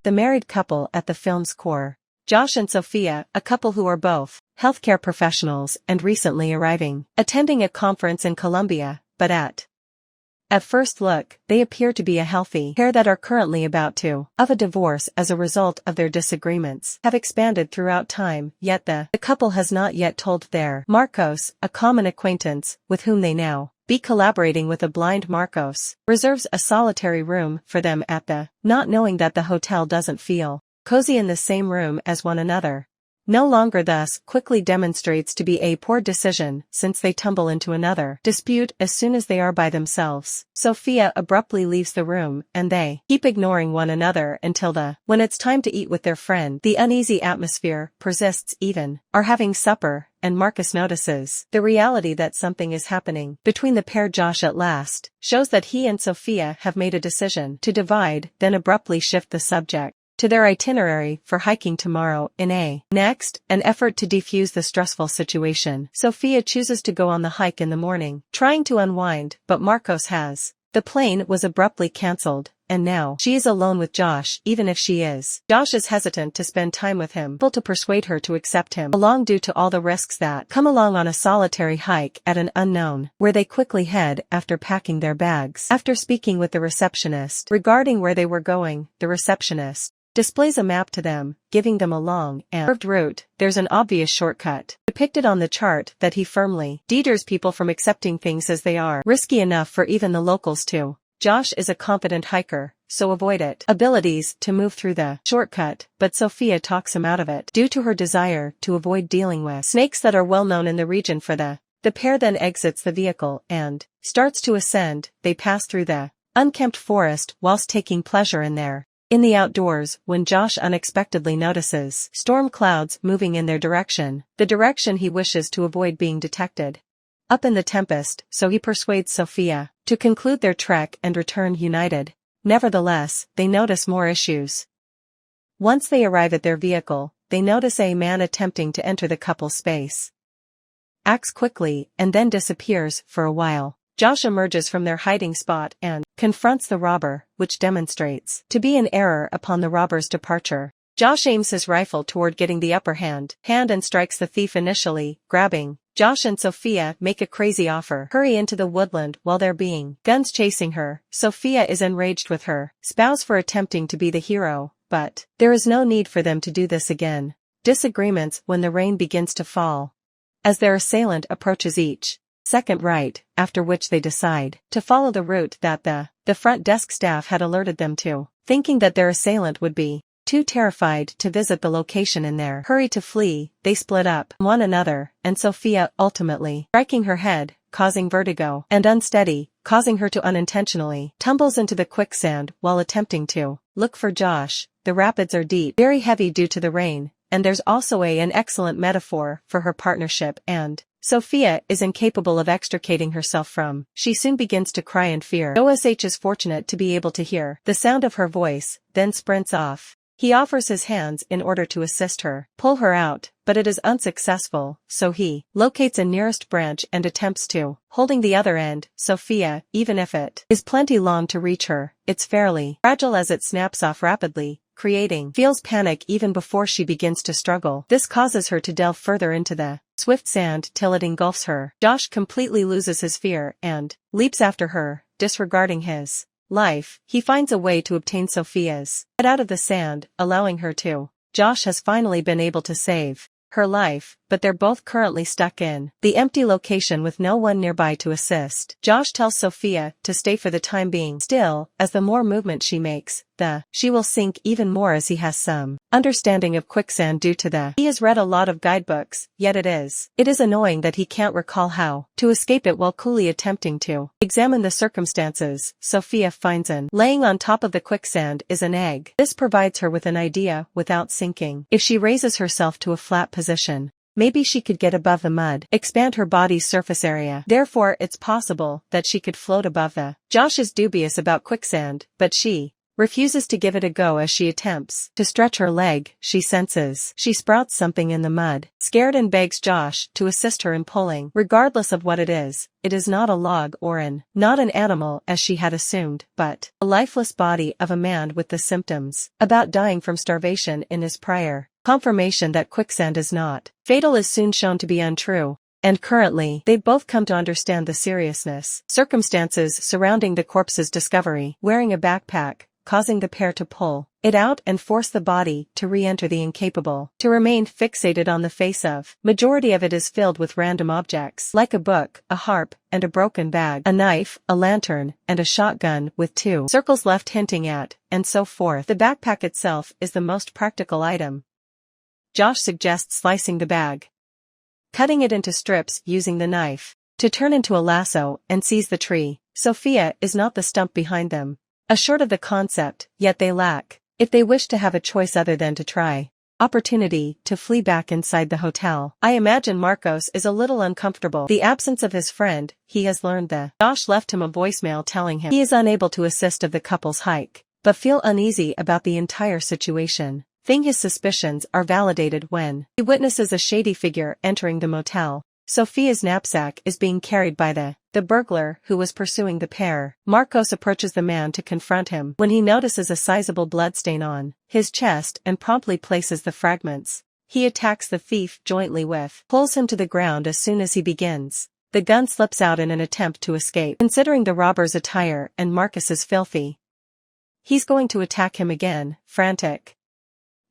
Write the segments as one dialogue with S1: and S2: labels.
S1: The married couple at the film's core. Josh and Sophia, a couple who are both healthcare professionals and recently arriving, attending a conference in Colombia, but at first look, they appear to be a healthy pair that are currently about to have a divorce as a result of their disagreements have expanded throughout time, yet the couple has not yet told their Marcos, a common acquaintance, with whom they now be collaborating with a blind Marcos, reserves a solitary room for them at the, not knowing that the hotel doesn't feel cozy in the same room as one another. No longer thus quickly demonstrates to be a poor decision since they tumble into another dispute as soon as they are by themselves. Sophia abruptly leaves the room and they keep ignoring one another until when it's time to eat with their friend. The uneasy atmosphere persists even are having supper and Marcus notices the reality that something is happening between the pair. Josh at last shows that he and Sophia have made a decision to divide, then abruptly shift the subject to their itinerary for hiking tomorrow in an effort to defuse the stressful situation. Sophia chooses to go on the hike in the morning, trying to unwind, but Marcos has. The plane was abruptly cancelled, and now she is alone with Josh. Even if she is, Josh is hesitant to spend time with him, able to persuade her to accept him along due to all the risks that come along on a solitary hike at an unknown, where they quickly head after packing their bags. After speaking with the receptionist regarding where they were going, the receptionist displays a map to them, giving them a long and curved route. There's an obvious shortcut depicted on the chart that he firmly deters people from accepting things as they are, risky enough for even the locals to. Josh is a confident hiker, so avoid it. Abilities to move through the shortcut, but Sophia talks him out of it due to her desire to avoid dealing with snakes that are well known in the region for the pair then exits the vehicle and starts to ascend. They pass through the unkempt forest whilst taking pleasure in the outdoors when Josh unexpectedly notices storm clouds moving in their direction, the direction he wishes to avoid being detected. Up in the tempest, so he persuades Sophia to conclude their trek and return united. Nevertheless, they notice more issues. Once they arrive at their vehicle, they notice a man attempting to enter the couple's space. Acts quickly and then disappears for a while. Josh emerges from their hiding spot and confronts the robber, which demonstrates to be an error upon the robber's departure. Josh aims his rifle toward getting the upper hand and strikes the thief initially, grabbing. Josh and Sophia make a crazy offer. Hurry into the woodland while they're being guns chasing her. Sophia is enraged with her spouse for attempting to be the hero, but there is no need for them to do this again. Disagreements when the rain begins to fall. As their assailant approaches each second right, after which they decide to follow the route that the front desk staff had alerted them to, thinking that their assailant would be too terrified to visit the location. In their hurry to flee, they split up one another, and Sophia ultimately striking her head, causing vertigo, and unsteady, causing her to unintentionally tumbles into the quicksand while attempting to look for Josh. The rapids are deep, very heavy due to the rain, and there's also an excellent metaphor for her partnership and Sophia is incapable of extricating herself from. She soon begins to cry in fear. OSH is fortunate to be able to hear the sound of her voice, then sprints off. He offers his hands in order to assist her, pull her out, but it is unsuccessful, so he locates a nearest branch and attempts to holding the other end. Sophia, even if it is plenty long to reach her, it's fairly fragile as it snaps off rapidly, feels panic even before she begins to struggle. This causes her to delve further into the swift sand till it engulfs her. Josh completely loses his fear and leaps after her, disregarding his life. He finds a way to obtain Sophia's head out of the sand, allowing her to. Josh has finally been able to save her life, but they're both currently stuck in the empty location with no one nearby to assist. Josh tells Sophia to stay for the time being. Still, as the more movement she makes, she will sink even more as he has some understanding of quicksand due to he has read a lot of guidebooks, yet it is annoying that he can't recall how to escape it while coolly attempting to examine the circumstances. Sophia finds laying on top of the quicksand is an egg. This provides her with an idea without sinking. If she raises herself to a flat position, maybe she could get above the mud, expand her body's surface area. Therefore, it's possible that she could float above the. Josh is dubious about quicksand, but she refuses to give it a go as she attempts to stretch her leg. She senses she sprouts something in the mud, scared, and begs Josh to assist her in pulling. Regardless of what it is not a log or not an animal as she had assumed, but the lifeless body of a man with the symptoms about dying from starvation in his prior. Confirmation that quicksand is not fatal is soon shown to be untrue. And currently, they've both come to understand the circumstances surrounding the corpse's discovery. Wearing a backpack, causing the pair to pull it out and force the body to re-enter the incapable, to remain fixated on the face of. Majority of it is filled with random objects, like a book, a harp, and a broken bag, a knife, a lantern, and a shotgun with 2 circles left hinting at, and so forth. The backpack itself is the most practical item. Josh suggests slicing the bag, cutting it into strips using the knife to turn into a lasso and seize the tree. Sophia is not the stump behind them. Assured of the concept, yet they lack, if they wish to have a choice other than to try, opportunity to flee back inside the hotel. I imagine Marcos is a little uncomfortable. The absence of his friend, he has learned Josh left him a voicemail telling him he is unable to assist of the couple's hike, but feel uneasy about the entire situation. His suspicions are validated when he witnesses a shady figure entering the motel. Sophia's knapsack is being carried by the burglar who was pursuing the pair. Marcos approaches the man to confront him when he notices a sizable bloodstain on his chest and promptly places the fragments. He attacks the thief jointly pulls him to the ground as soon as he begins. The gun slips out in an attempt to escape. Considering the robber's attire and Marcus's filthy, he's going to attack him again, frantic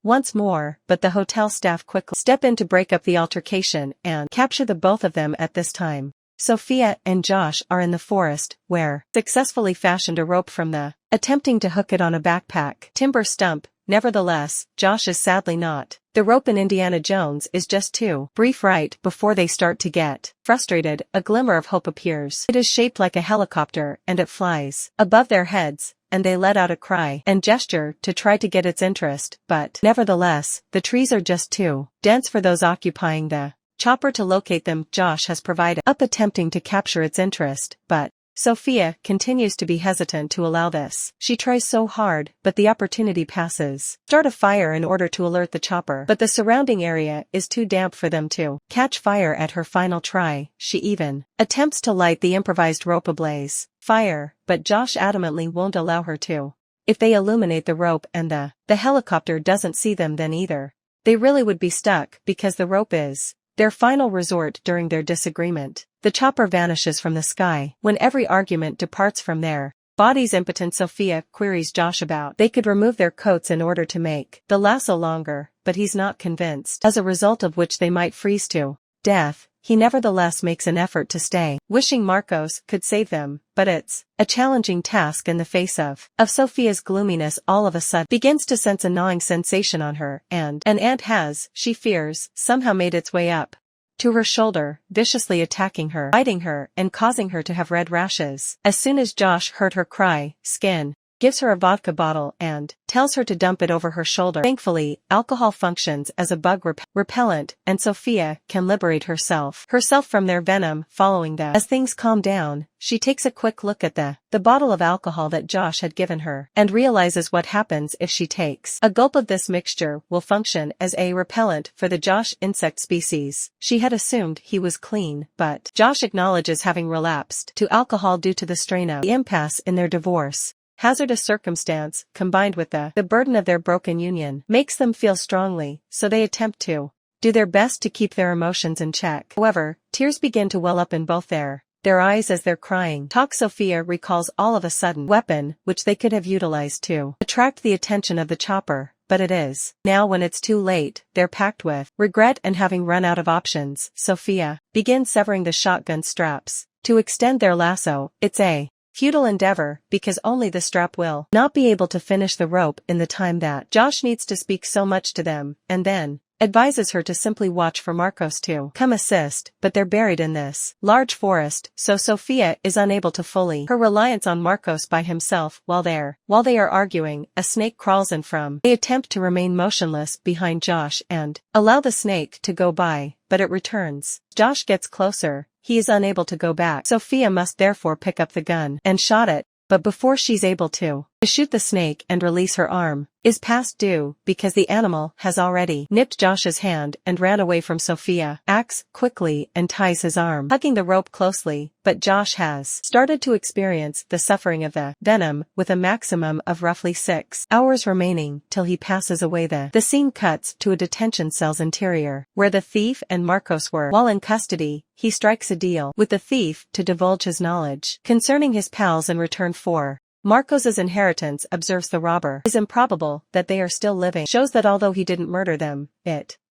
S1: once more, but the hotel staff quickly step in to break up the altercation and capture the both of them. At this time, Sophia and Josh are in the forest, where successfully fashioned a rope from attempting to hook it on a backpack timber stump. Nevertheless, Josh is sadly not. The rope in Indiana Jones is just too brief. Right before they start to get frustrated, a glimmer of hope appears. It is shaped like a helicopter and it flies above their heads, and they let out a cry and gesture to try to get its interest, but nevertheless, the trees are just too dense for those occupying the chopper to locate them. Josh has provided up attempting to capture its interest, but Sophia continues to be hesitant to allow this. She tries so hard, but the opportunity passes. Start a fire in order to alert the chopper, but the surrounding area is too damp for them to catch fire. At her final try, she even attempts to light the improvised rope ablaze. Fire, but Josh adamantly won't allow her to. If they illuminate the rope and the helicopter doesn't see them, then either they really would be stuck, because the rope is their final resort. During their disagreement, the chopper vanishes from the sky. When every argument departs from their bodies, impotent Sophia queries Josh about they could remove their coats in order to make the lasso longer, but he's not convinced, as a result of which they might freeze to death. He nevertheless makes an effort to stay, wishing Marcos could save them, but it's a challenging task in the face of Sophia's gloominess. All of a sudden begins to sense a gnawing sensation on her, and an ant has, she fears, somehow made its way up to her shoulder, viciously attacking her, biting her, and causing her to have red rashes. As soon as Josh heard her cry, Skin gives her a vodka bottle and tells her to dump it over her shoulder. Thankfully, alcohol functions as a bug repellent, and Sophia can liberate herself from their venom. Following that, as things calm down, she takes a quick look at the bottle of alcohol that Josh had given her, and realizes what happens if she takes a gulp of this mixture will function as a repellent for the Josh insect species. She had assumed he was clean, but Josh acknowledges having relapsed to alcohol due to the strain of the impasse in their divorce. Hazardous circumstance, combined with the burden of their broken union, makes them feel strongly, so they attempt to do their best to keep their emotions in check. However, tears begin to well up in both their eyes as they're crying. Sophia recalls all of a sudden weapon, which they could have utilized to attract the attention of the chopper, but it is now when it's too late. They're packed with regret and having run out of options. Sophia begins severing the shotgun straps to extend their lasso. It's a futile endeavor, because only the strap will not be able to finish the rope in the time that Josh needs to speak so much to them, and then advises her to simply watch for Marcos to come assist, but they're buried in this large forest, so Sophia is unable to fully her reliance on Marcos by himself. While they are arguing, a snake crawls in from. They attempt to remain motionless behind Josh and allow the snake to go by, but it returns. Josh gets closer. He is unable to go back. Sophia must therefore pick up the gun and shot it, but before she's able to to shoot the snake and release her arm, is past due because the animal has already nipped Josh's hand and ran away from Sophia. Acts quickly and ties his arm, hugging the rope closely, but Josh has started to experience the suffering of the venom with a maximum of roughly 6 hours remaining till he passes away. The scene cuts to a detention cell's interior, where the thief and Marcos were. While in custody, he strikes a deal with the thief to divulge his knowledge concerning his pals in return for Marcos's inheritance. Observes the robber is improbable that they are still living, shows that although he didn't murder them,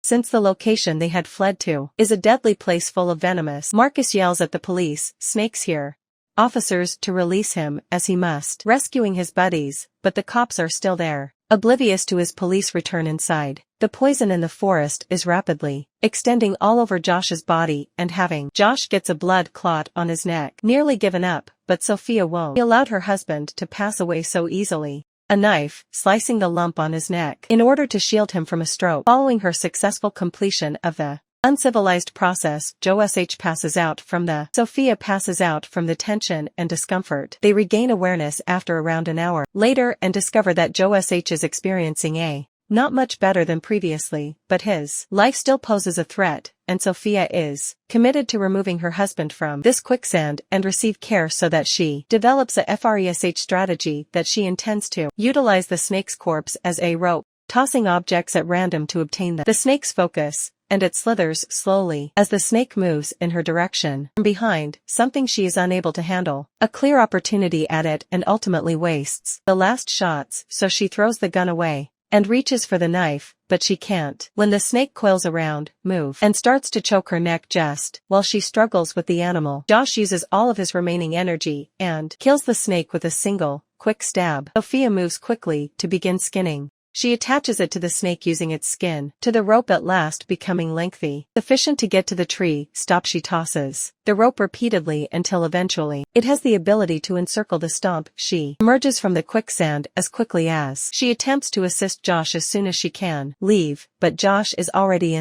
S1: since the location they had fled to is a deadly place full of venomous. Marcos yells at the police, "Snakes here!" officers to release him as he must, rescuing his buddies, but the cops are still there. Oblivious to his police return inside, the poison in the forest is rapidly extending all over Josh's body and having Josh gets a blood clot on his neck. Nearly given up, but Sophia won't. She allowed her husband to pass away so easily. A knife slicing the lump on his neck in order to shield him from a stroke. Following her successful completion of the uncivilized process, Sophia passes out from the tension and discomfort. They regain awareness after around an hour later and discover that Josh is experiencing a not much better than previously, but his life still poses a threat, and Sophia is committed to removing her husband from this quicksand and receive care so that she develops a fresh strategy that she intends to utilize the snake's corpse as a rope, tossing objects at random to obtain the snake's focus, and it slithers slowly as the snake moves in her direction. From behind, something she is unable to handle, a clear opportunity at it, and ultimately wastes the last shots, so she throws the gun away and reaches for the knife, but she can't. When the snake coils around, and starts to choke her neck just while she struggles with the animal, Josh uses all of his remaining energy and kills the snake with a single, quick stab. Sophia moves quickly to begin skinning. She attaches it to the snake using its skin to the rope, at last becoming lengthy sufficient to get to the tree. She tosses the rope repeatedly until eventually it has the ability to encircle the stump. She emerges from the quicksand as quickly as she attempts to assist Josh as soon as she can leave, but Josh is already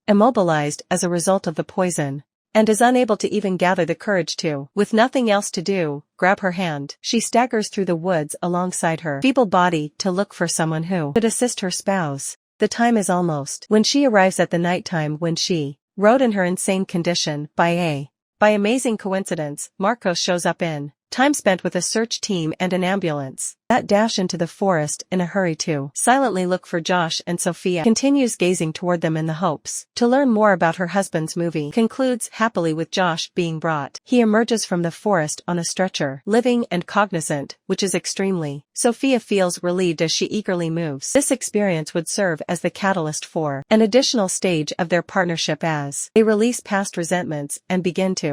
S1: immobilized as a result of the poison, and is unable to even gather the courage to, with nothing else to do, grab her hand. She staggers through the woods alongside her feeble body to look for someone who could assist her spouse. The time is almost when she arrives at the nighttime when she rode in her insane condition. By amazing coincidence, Marcos shows up in time spent with a search team and an ambulance that dash into the forest in a hurry to silently look for Josh, and Sophia continues gazing toward them in the hopes to learn more about her husband's movie. Concludes happily with Josh being brought. He emerges from the forest on a stretcher, living and cognizant, which is extremely. Sophia feels relieved as she eagerly moves. This experience would serve as the catalyst for an additional stage of their partnership as they release past resentments and begin to